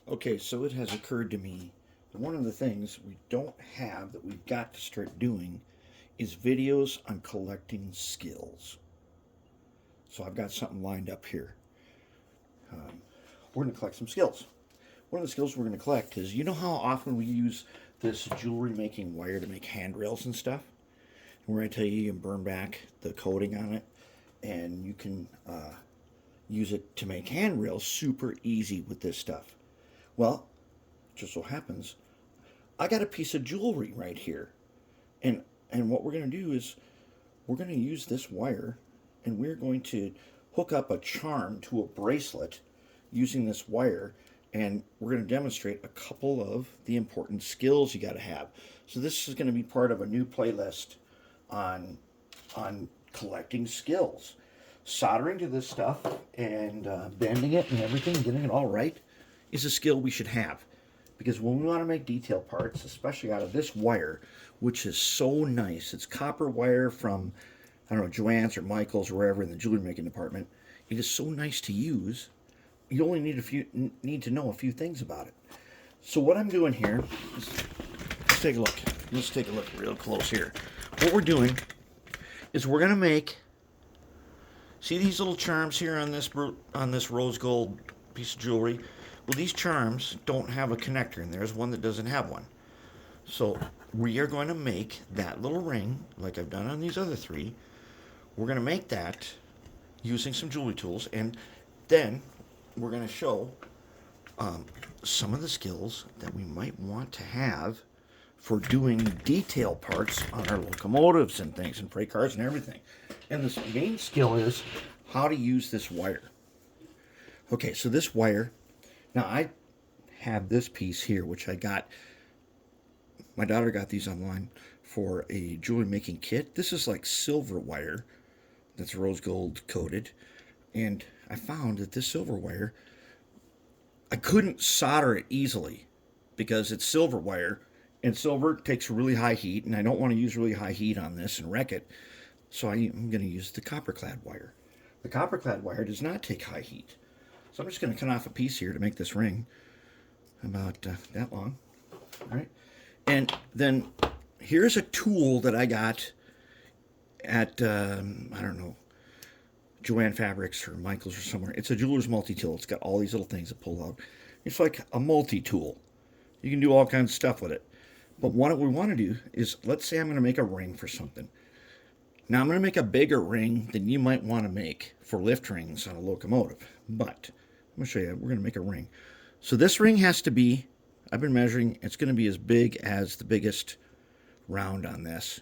Okay, so it has occurred to me that one of the things we don't have that we've got to start doing is videos on collecting skills. So I've got something lined up here. We're going to collect some skills. One of the skills we're going to collect is, you know how often we use this jewelry making wire to make handrails and stuff? And we're going to tell you you can burn back the coating on it and you can use it to make handrails super easy with this stuff. Well, just so happens I got a piece of jewelry right here. And what we're going to do is we're going to use this wire and we're going to hook up a charm to a bracelet using this wire, and we're going to demonstrate a couple of the important skills you got to have. So this is going to be part of a new playlist on collecting skills. Soldering to this stuff and bending it and everything, getting it all right, is a skill we should have. Because when we want to make detail parts, especially out of this wire, which is so nice, it's copper wire from, I don't know, Joann's or Michael's or wherever in the jewelry making department. It is so nice to use. You only need to know a few things about it. So what I'm doing here is, let's take a look. Let's take a look real close here. What we're doing is we're gonna make. See these little charms here on this rose gold piece of jewelry? Well, these charms don't have a connector, and there's one that doesn't have one. So we are going to make that little ring, like I've done on these other three. We're going to make that using some jewelry tools, and then we're going to show some of the skills that we might want to have for doing detail parts on our locomotives and things and freight cars and everything. And the main skill is how to use this wire. Okay, so this wire, now I have this piece here, which I got, my daughter got these online for a jewelry making kit. This is like silver wire that's rose gold coated. And I found that this silver wire, I couldn't solder it easily because it's silver wire, and silver takes really high heat, and I don't want to use really high heat on this and wreck it. So I'm going to use the copper clad wire. The copper clad wire does not take high heat. So I'm just going to cut off a piece here to make this ring about that long. All right. And then here's a tool that I got at, I don't know, Joann Fabrics or Michael's or somewhere. It's a jeweler's multi-tool. It's got all these little things that pull out. It's like a multi-tool. You can do all kinds of stuff with it. But what we want to do is, let's say I'm going to make a ring for something. Now I'm going to make a bigger ring than you might want to make for lift rings on a locomotive. But I'm going to show you, we're going to make a ring. So this ring has to be, I've been measuring, it's going to be as big as the biggest round on this.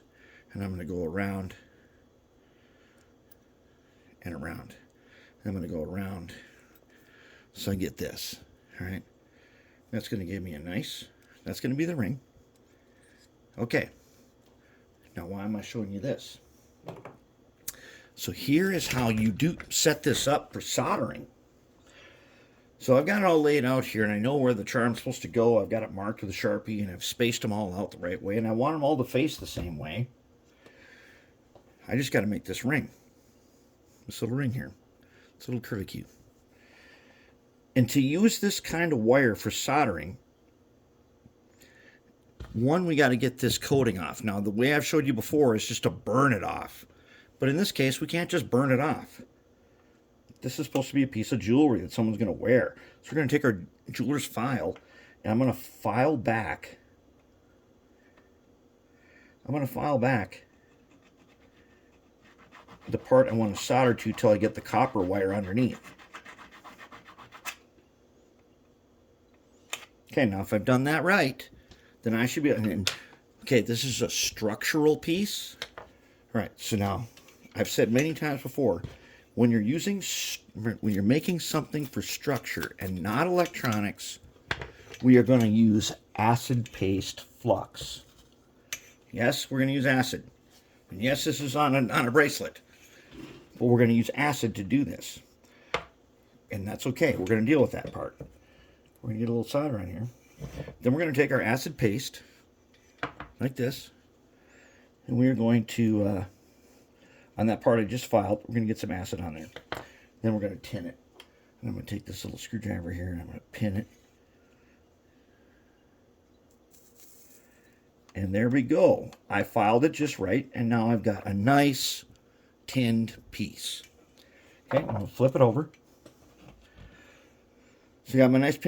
And I'm going to go around and around. I'm going to go around so I get this. All right. That's going to give me a nice, that's going to be the ring. Okay. Now why am I showing you this? So here is how you do set this up for soldering. So I've got it all laid out here, and I know where the charm's supposed to go. I've got it marked with a Sharpie, and I've spaced them all out the right way, and I want them all to face the same way. I just got to make this ring. This little ring here. This little curlicue. And to use this kind of wire for soldering, one, we got to get this coating off. Now, the way I've showed you before is just to burn it off. But in this case, we can't just burn it off. This is supposed to be a piece of jewelry that someone's going to wear. So we're going to take our jeweler's file, and I'm going to file back. The part I want to solder to till I get the copper wire underneath. Okay, now if I've done that right, then I should be, okay, this is a structural piece. All right, so now, I've said many times before, when you're making something for structure and not electronics, we are going to use acid paste flux. Yes, we're going to use acid. And yes, this is on a bracelet. But we're going to use acid to do this. And that's okay. We're going to deal with that part. We're going to get a little solder on here. Then we're going to take our acid paste, like this. And we're going to, on that part I just filed, we're going to get some acid on there. Then we're going to tin it. And I'm going to take this little screwdriver here and I'm going to pin it And there we go. I filed it just right, and now I've got a nice tinned piece. Okay, I'm going to flip it over. So I got my nice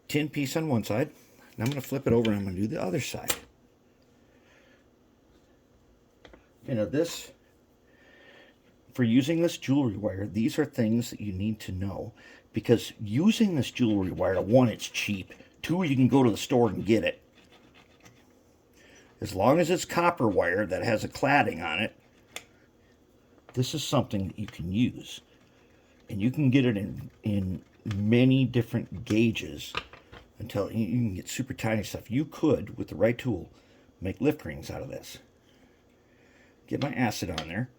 tin piece on one side. Now I'm going to flip it over and I'm going to do the other side. You know, this, for using this jewelry wire, these are things that you need to know. Because using this jewelry wire, one, it's cheap. Two, you can go to the store and get it. As long as it's copper wire that has a cladding on it, this is something that you can use. And you can get it in many different gauges until you can get super tiny stuff. You could, with the right tool, make lift rings out of this. Get my acid on there.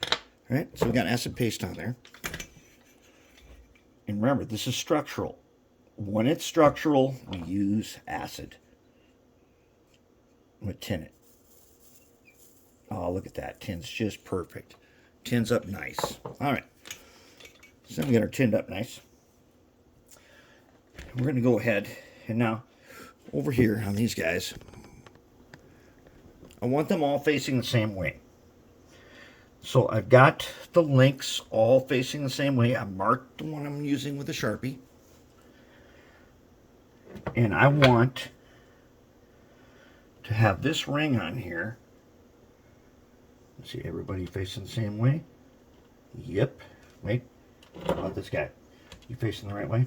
All right, so we got acid paste on there. And remember, this is structural. When it's structural, we use acid. I'm going to tin it. Oh, look at that. Tin's just perfect. Tins up nice. All right. So we got our tinned up nice. We're going to go ahead and now over here on these guys, I want them all facing the same way. So I've got the links all facing the same way. I marked the one I'm using with a Sharpie. And I want to have this ring on here. Let's see, everybody facing the same way? Yep. Wait. How about this guy? You facing the right way?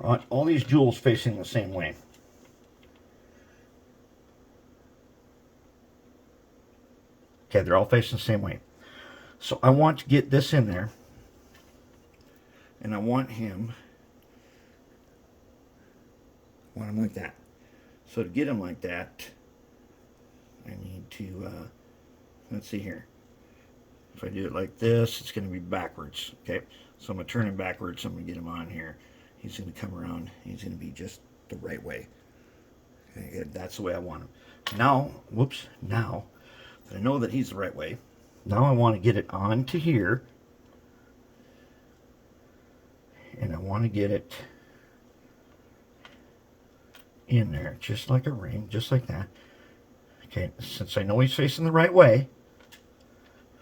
I want all these jewels facing the same way. Okay, they're all facing the same way. So I want to get this in there. And I want him like that. So to get him like that, I need to, let's see here. If I do it like this, it's going to be backwards. Okay, so I'm going to turn him backwards. I'm going to get him on here. He's going to come around. He's going to be just the right way. Okay, that's the way I want him. Now, whoops, now that I know that he's the right way, now I want to get it onto here. And I want to get it in there, just like a ring, just like that. Okay, since I know he's facing the right way,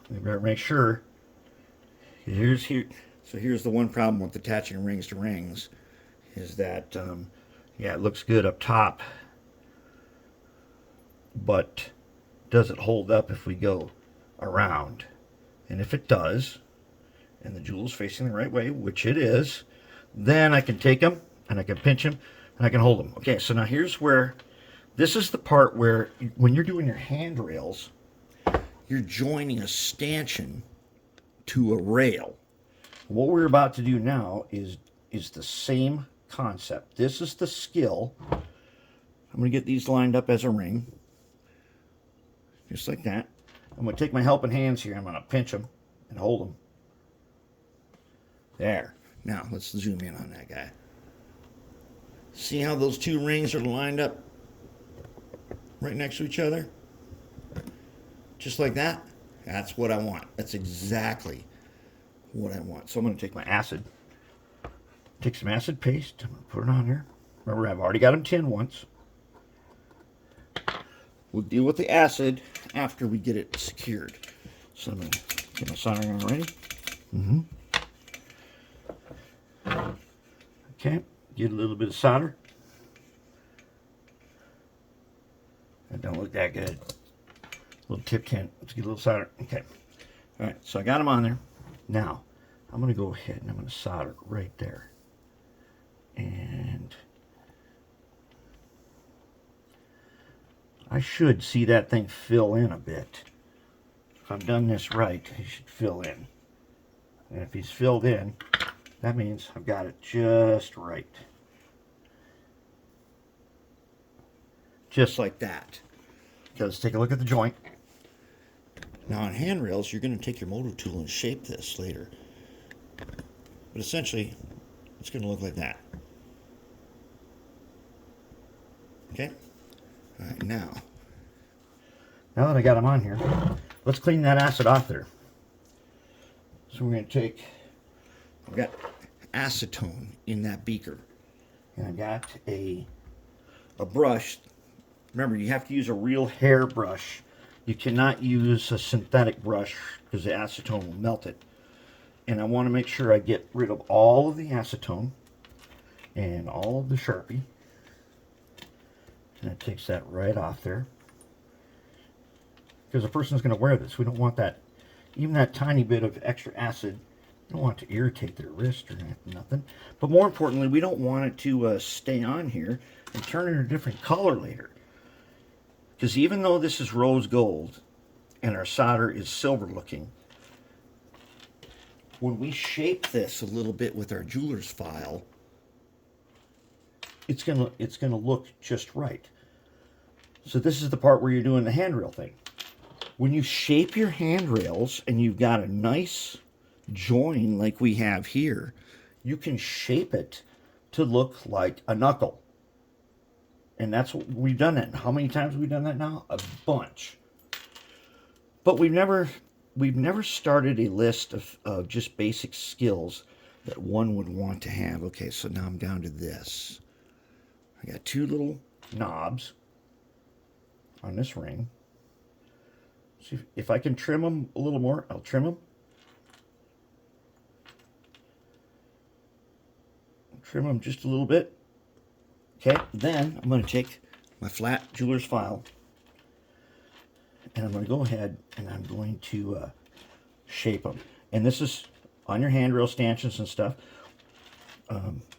we better make sure. So here's the one problem with attaching rings to rings, is that, yeah, it looks good up top, but does it hold up if we go around? And if it does, and the jewel's facing the right way, which it is, then I can take them, and I can pinch them, and I can hold them. Okay, so now here's where, this is the part where, when you're doing your handrails, you're joining a stanchion to a rail. What we're about to do now is the same concept. This is the skill. I'm going to get these lined up as a ring. Just like that. I'm going to take my helping hands here. I'm going to pinch them and hold them. There. Now, let's zoom in on that guy. See how those two rings are lined up right next to each other? Just like that. That's what I want. That's exactly what I want. So I'm going to take my acid. Take some acid paste. I'm going to put it on here. Remember, I've already got them tinned once. We'll deal with the acid after we get it secured. So I'm going to get my soldering iron ready. Okay, get a little bit of solder. That don't look that good. A little tip tin. Let's get a little solder. Okay. All right, so I got them on there. Now, I'm going to go ahead and I'm going to solder right there. And I should see that thing fill in a bit. If I've done this right, he should fill in. And if he's filled in, that means I've got it just right. Just like that. Okay, let's take a look at the joint. Now on handrails, you're going to take your motor tool and shape this later. But essentially, it's going to look like that. Okay? All right, now that I got them on here, let's clean that acid off there. So we're going to take, I've got acetone in that beaker. And I got a a brush, remember you have to use a real hair brush. You cannot use a synthetic brush because the acetone will melt it. And I want to make sure I get rid of all of the acetone and all of the Sharpie. And it takes that right off there. Because the person's going to wear this. We don't want that, even that tiny bit of extra acid. We don't want it to irritate their wrist or nothing. But more importantly, we don't want it to stay on here and turn it a different color later. Because even though this is rose gold and our solder is silver looking, when we shape this a little bit with our jeweler's file, it's gonna look just right. So this is the part where you're doing the handrail thing. When you shape your handrails and you've got a nice join like we have here, you can shape it to look like a knuckle. And that's what we've done that. How many times have we done that now? A bunch. But we've never started a list of just basic skills that one would want to have. Okay, so now I'm down to this. I got two little knobs on this ring. See if I can trim them a little more, I'll trim them. Trim them just a little bit. Okay, then I'm going to take my flat jeweler's file and I'm going to go ahead and I'm going to shape them. And this is on your handrail stanchions and stuff.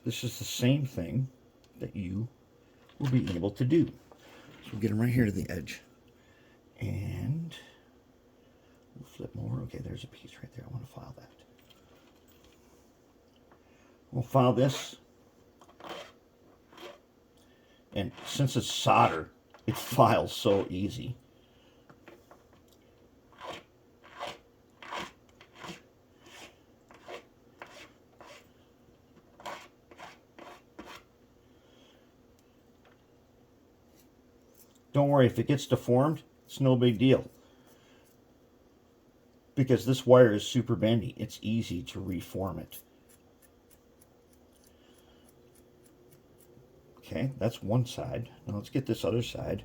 This is the same thing that you will be able to do. So we'll get them right here to the edge. And we'll flip more. Okay, there's a piece right there. I want to file that. We'll file this. And since it's solder, it files so easy. Don't worry, if it gets deformed, it's no big deal. Because this wire is super bendy, it's easy to reform it. Okay, that's one side. Now let's get this other side.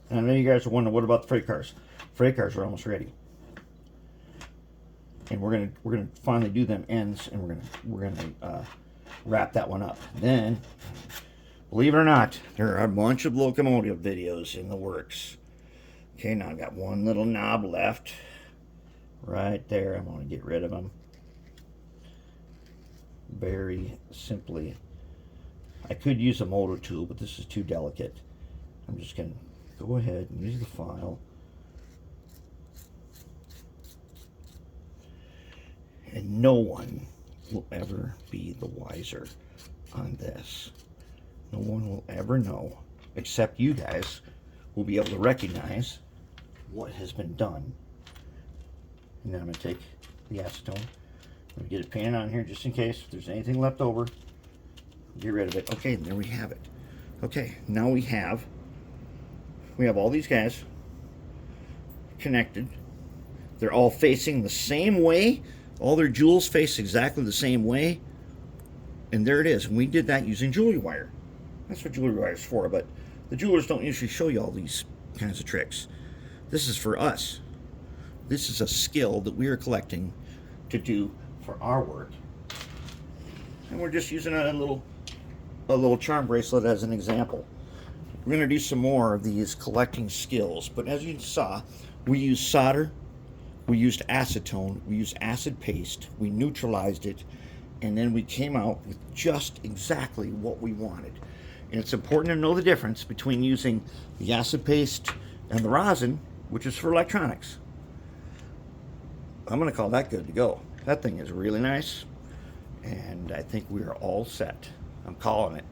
And I know you guys are wondering, what about the freight cars? Freight cars are almost ready. And we're gonna finally do them ends, and we're gonna wrap that one up. Then, believe it or not, there are a bunch of locomotive videos in the works. Okay, now I've got one little knob left right there. I'm going to get rid of them very simply. I could use a motor tool, but this is too delicate. I'm just going to go ahead and use the file. And no one will ever be the wiser on this. No one will ever know, except you guys will be able to recognize what has been done. And then I'm going to take the acetone. I'm going to get it painted on here just in case if there's anything left over. Get rid of it. Okay, and there we have it. Okay, now we have all these guys connected. They're all facing the same way. All their jewels face exactly the same way. And there it is. And we did that using jewelry wire. That's what jewelry wire is for, but the jewelers don't usually show you all these kinds of tricks. This is for us. This is a skill that we are collecting to do for our work. And we're just using a little charm bracelet as an example. We're going to do some more of these collecting skills, but as you saw, we used solder, we used acetone, we used acid paste, we neutralized it, and then we came out with just exactly what we wanted. And it's important to know the difference between using the acid paste and the rosin, which is for electronics. I'm going to call that good to go. That thing is really nice, and I think we are all set. I'm calling it.